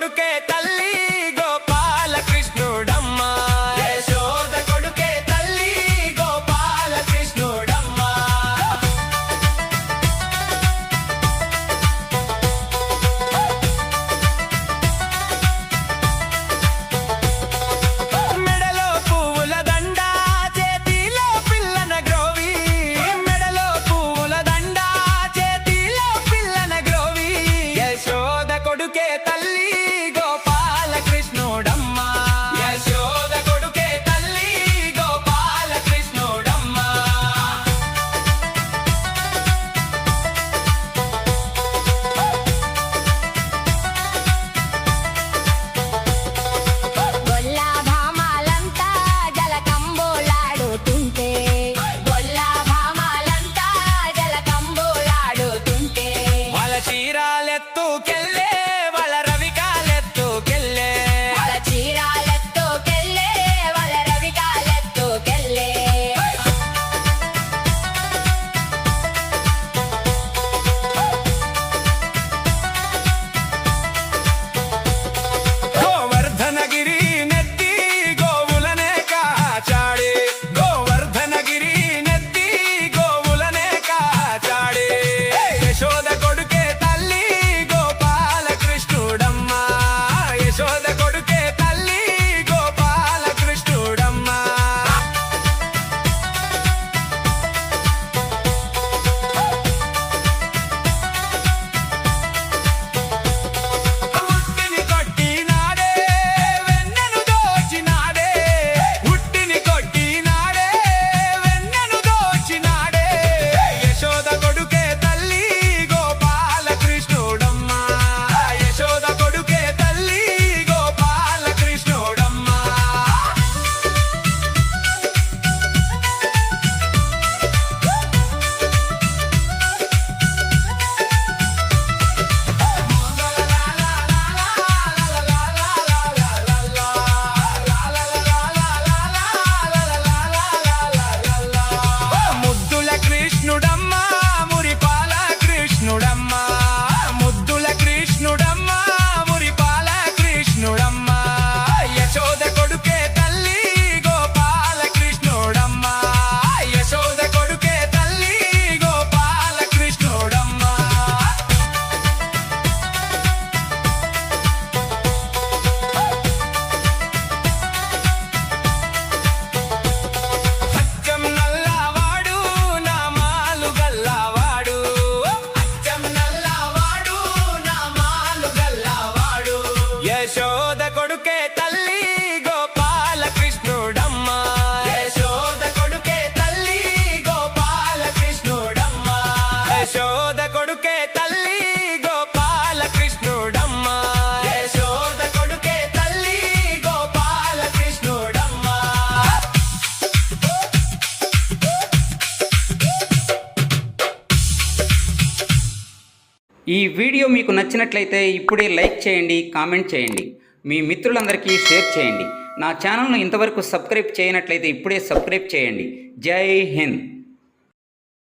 కొడుకే తల్లి గోపాల కృష్ణుడమ్మ యశోద కొడుకే తల్లి గోపాల కృష్ణుడమ్మ మెడలో పువ్వుల దండ చేతిలో పిల్లన గ్రోవి మెడలో పువ్వుల దండ చేతిలో పిల్లన గ్రోవి యశోద కొడుకే తల్లి గోపాల కృష్ణుడమ్మ యశోద కొడుకే తల్లి గోపాల కృష్ణుడమ్మ గొల్లా భామాలంతా జలకంబోలాడుతుంటే గొల్లా భామాలంతా జలకంబోలాడుతుంటే వాళ్ళ చీరాలెత్తుకెళ్ళే వాళ్ళ రవికాలెత్తుకెళ్ళే వాళ్ళ చీరాలెత్తుకెళ్ళే వాళ్ళ రవికాలెత్తుకెళ్ళే గోవర్ధనగిరి నెత్తి గోవులనే కాచాడే గోవర్ధనగిరి నెత్తి గోవులనే కాచాడే యశోద కొడుకే తల్లి గోపాల కృష్ణుడమ్మ యశోద కొడుకే తల్లి గోపాల కృష్ణుడమ్మ ఉట్టిని కొట్టినాడే వెన్నెను దోచినాడే ఉట్టిని కొట్టినాడే వెన్నెను దోచినాడే యశోద కొడుకే తల్లి గోపాల కృష్ణుడమ్మ యశోద కొడుకే తల్లి గోపాల కృష్ణుడమ్మ ముద్దుల కృష్ణుడమ్మ మురిపాల కృష్ణుడమ్మ ముద్దుల కృష్ణుడమ్మ మురిపాల కృష్ణుడమ్మ యశోద కొడుకే తల్లి గోపాల కృష్ణుడమ్మ యశోద కొడుకే తల్లి గోపాల కృష్ణుడమ్మ అచ్చం నల్లవాడు నామాలు గల్లవాడు అచ్చం నల్లవాడు నామాలు గల్లవాడు యశోద కొడుకే తల్లి గోపాల కృష్ణుడమ్మ యశోద కొడుకే తల్లి గోపాల కృష్ణుడమ్మ యశోద కొడుకే తల్లి గోపాల కృష్ణుడమ్మ యశోద కొడుకే తల్లి గోపాల కృష్ణుడమ్మ ఈ వీడియో మీకు నచ్చినట్లయితే ఇప్పుడే లైక్ చేయండి, కామెంట్ చేయండి, మీ మిత్రులందరికీ షేర్ చేయండి. నా ఛానల్ను ఇంతవరకు సబ్స్క్రైబ్ చేయనట్లయితే ఇప్పుడే సబ్స్క్రైబ్ చేయండి. జై హింద్.